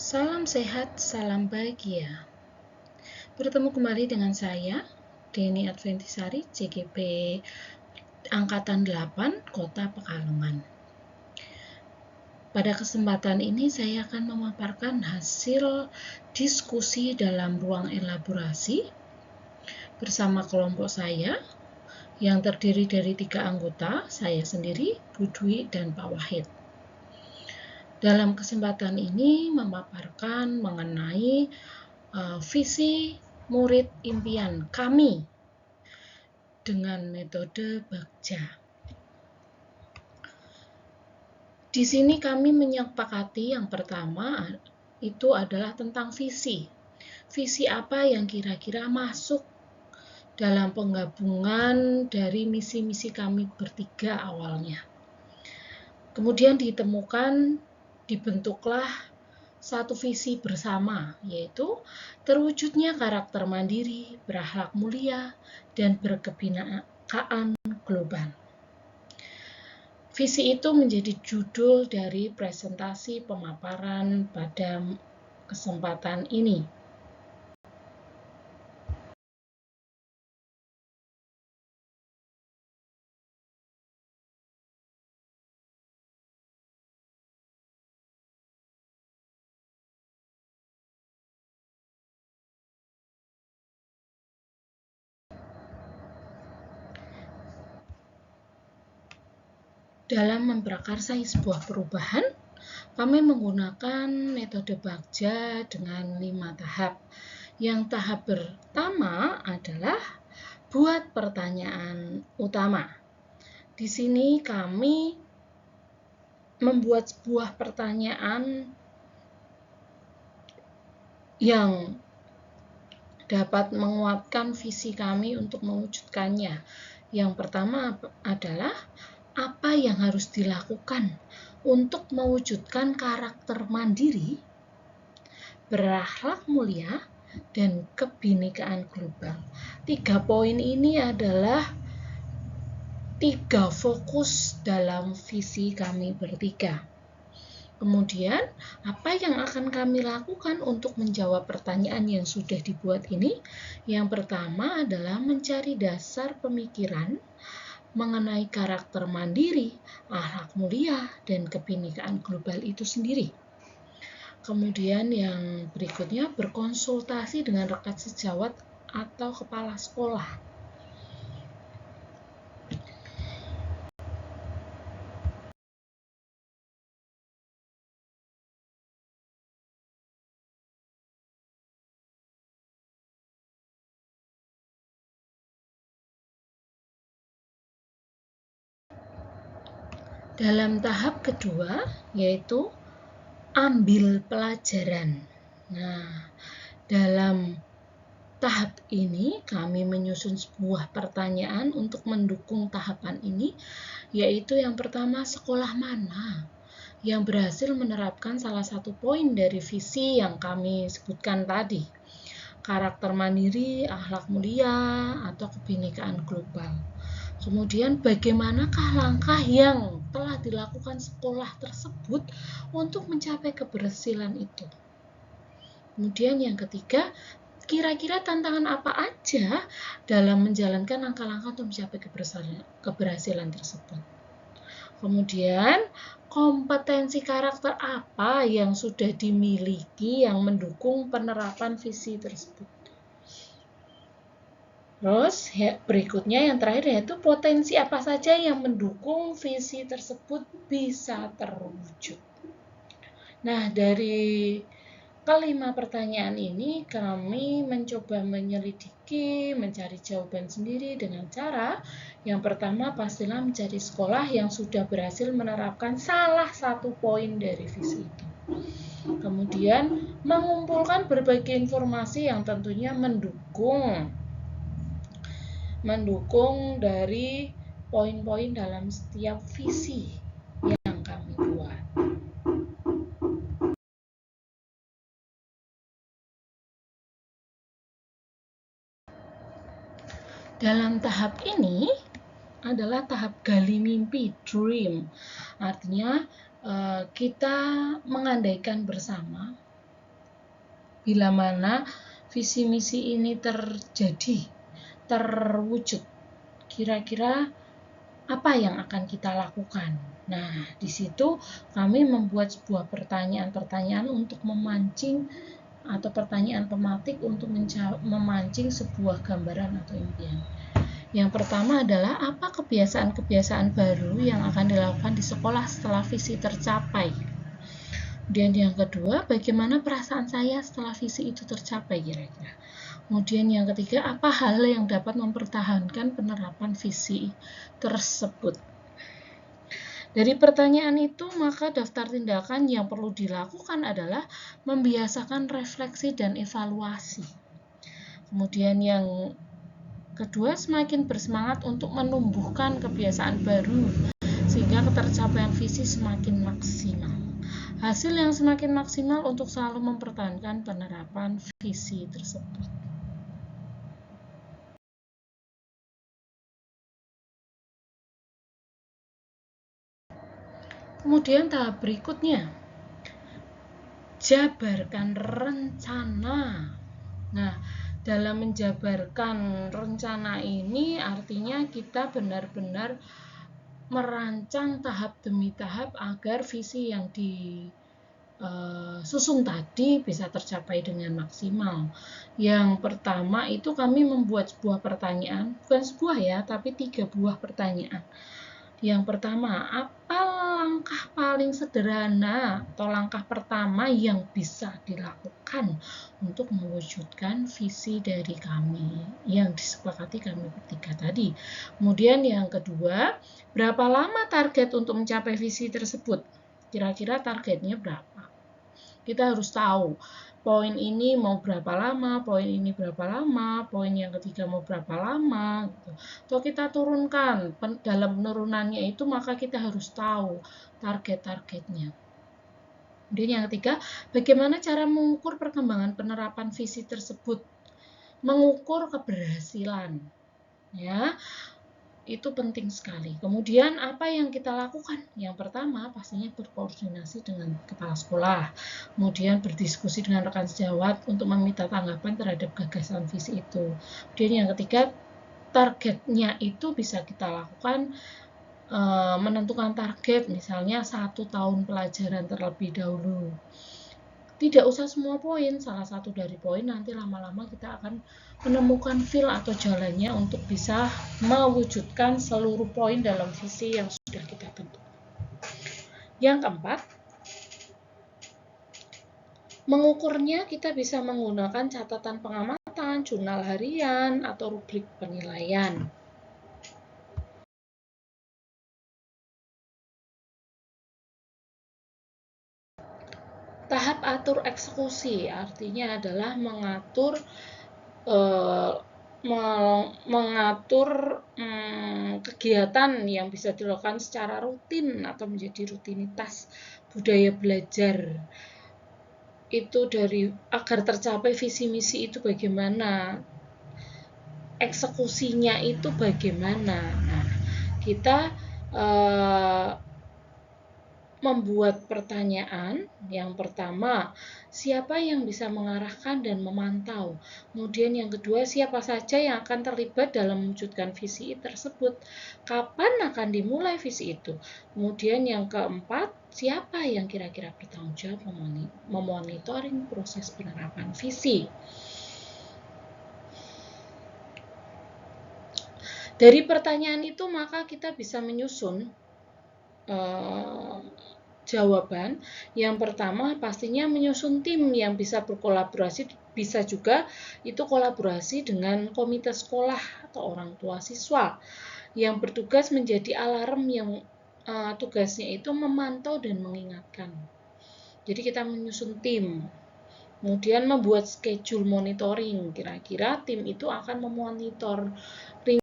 Salam sehat, salam bahagia. Bertemu kembali dengan saya, Deni Adventisari, CGP Angkatan 8, Kota Pekalongan. Pada kesempatan ini saya akan memaparkan hasil diskusi dalam ruang elaborasi bersama kelompok saya yang terdiri dari 3 anggota, saya sendiri, Bu Dwi, dan Pak Wahid. Dalam kesempatan ini memaparkan mengenai visi murid impian kami dengan metode Bagja. Di sini kami menyepakati yang pertama itu adalah tentang visi. Visi apa yang kira-kira masuk dalam penggabungan dari misi-misi kami bertiga awalnya. Kemudian dibentuklah satu visi bersama, yaitu terwujudnya karakter mandiri, berakhlak mulia, dan berkebinekaan global. Visi itu menjadi judul dari presentasi pemaparan pada kesempatan ini. Dalam memprakarsai sebuah perubahan, kami menggunakan metode Bagja dengan 5 tahap. Yang tahap pertama adalah buat pertanyaan utama. Di sini kami membuat sebuah pertanyaan yang dapat menguatkan visi kami untuk mewujudkannya. Yang pertama adalah apa yang harus dilakukan untuk mewujudkan karakter mandiri, berakhlak mulia, dan kebinekaan global. 3 poin ini adalah 3 fokus dalam visi kami bertiga. Kemudian, apa yang akan kami lakukan untuk menjawab pertanyaan yang sudah dibuat ini? Yang pertama adalah mencari dasar pemikiran mengenai karakter mandiri, akhlak mulia, dan kebinekaan global itu sendiri. Kemudian yang berikutnya berkonsultasi dengan rekan sejawat atau kepala sekolah. Dalam tahap kedua, yaitu ambil pelajaran. Nah, dalam tahap ini kami menyusun sebuah pertanyaan untuk mendukung tahapan ini, yaitu yang pertama, sekolah mana yang berhasil menerapkan salah satu poin dari visi yang kami sebutkan tadi, karakter mandiri, akhlak mulia, atau kebinekaan global. Kemudian bagaimanakah langkah yang telah dilakukan sekolah tersebut untuk mencapai keberhasilan itu. Kemudian yang ketiga, kira-kira tantangan apa aja dalam menjalankan langkah-langkah untuk mencapai keberhasilan tersebut. Kemudian, kompetensi karakter apa yang sudah dimiliki yang mendukung penerapan visi tersebut. Terus berikutnya yang terakhir yaitu potensi apa saja yang mendukung visi tersebut bisa terwujud. Nah, dari kelima pertanyaan ini kami mencoba menyelidiki, mencari jawaban sendiri dengan cara yang pertama pastilah mencari sekolah yang sudah berhasil menerapkan salah satu poin dari visi itu. Kemudian mengumpulkan berbagai informasi yang tentunya mendukung dari poin-poin dalam setiap visi yang kami buat. Dalam tahap ini adalah tahap gali mimpi, dream. Artinya kita mengandaikan bersama bila mana visi misi ini terwujud, kira-kira apa yang akan kita lakukan? Nah, di situ kami membuat sebuah pertanyaan-pertanyaan untuk memancing atau pertanyaan tematik untuk memancing sebuah gambaran atau impian. Yang pertama adalah apa kebiasaan-kebiasaan baru yang akan dilakukan di sekolah setelah visi tercapai. Kemudian yang kedua, bagaimana perasaan saya setelah visi itu tercapai kira-kira. Kemudian yang ketiga, apa hal yang dapat mempertahankan penerapan visi tersebut. Dari pertanyaan itu, maka daftar tindakan yang perlu dilakukan adalah membiasakan refleksi dan evaluasi. Kemudian yang kedua, semakin bersemangat untuk menumbuhkan kebiasaan baru sehingga ketercapaian visi semakin maksimal. Hasil yang semakin maksimal untuk selalu mempertahankan penerapan visi tersebut. Kemudian tahap berikutnya, jabarkan rencana. Nah, dalam menjabarkan rencana ini artinya kita benar-benar merancang tahap demi tahap agar visi yang disusun tadi bisa tercapai dengan maksimal. Yang pertama itu kami membuat sebuah pertanyaan, bukan sebuah ya, tapi 3 buah pertanyaan. Yang pertama, apa langkah paling sederhana atau langkah pertama yang bisa dilakukan untuk mewujudkan visi dari kami yang disepakati kami bertiga tadi. Kemudian yang kedua, berapa lama target untuk mencapai visi tersebut? Kira-kira targetnya berapa? Kita harus tahu poin ini mau berapa lama, poin ini berapa lama, poin yang ketiga mau berapa lama, gitu. Atau kita turunkan dalam penurunannya itu, maka kita harus tahu target-targetnya. Kemudian yang ketiga, bagaimana cara mengukur perkembangan penerapan visi tersebut? Mengukur keberhasilan, ya. Itu penting sekali. Kemudian apa yang kita lakukan? Yang pertama pastinya berkoordinasi dengan kepala sekolah, kemudian berdiskusi dengan rekan sejawat untuk meminta tanggapan terhadap gagasan visi itu. Kemudian yang ketiga, targetnya itu bisa kita lakukan menentukan target, misalnya 1 tahun pelajaran terlebih dahulu. Tidak usah semua poin, salah satu dari poin nanti lama-lama kita akan menemukan feel atau jalannya untuk bisa mewujudkan seluruh poin dalam visi yang sudah kita tentukan. Yang keempat, mengukurnya kita bisa menggunakan catatan pengamatan, jurnal harian, atau rubrik penilaian. Tahap atur eksekusi artinya adalah mengatur kegiatan yang bisa dilakukan secara rutin atau menjadi rutinitas budaya belajar itu dari agar tercapai visi misi itu bagaimana, eksekusinya itu bagaimana. Nah, kita membuat pertanyaan. Yang pertama, siapa yang bisa mengarahkan dan memantau? Kemudian yang kedua, siapa saja yang akan terlibat dalam mewujudkan visi tersebut? Kapan akan dimulai visi itu? Kemudian yang keempat, siapa yang kira-kira bertanggung jawab memonitoring proses penerapan visi? Dari pertanyaan itu maka kita bisa menyusun jawaban. Yang pertama pastinya menyusun tim yang bisa berkolaborasi, bisa juga itu kolaborasi dengan komite sekolah atau orang tua siswa yang bertugas menjadi alarm yang tugasnya itu memantau dan mengingatkan. Jadi kita menyusun tim. Kemudian membuat schedule monitoring, kira-kira tim itu akan memonitor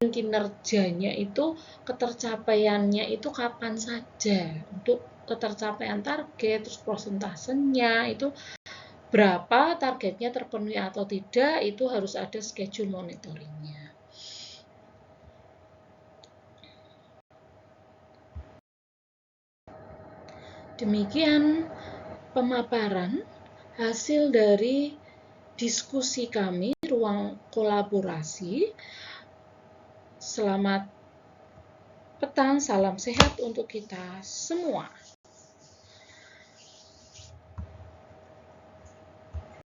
kinerjanya itu, ketercapaiannya itu kapan saja, untuk ketercapaian target, terus prosentasenya itu berapa, targetnya terpenuhi atau tidak, itu harus ada schedule monitoringnya. Demikian pemaparan hasil dari diskusi kami, ruang kolaborasi. Selamat petang, salam sehat untuk kita semua.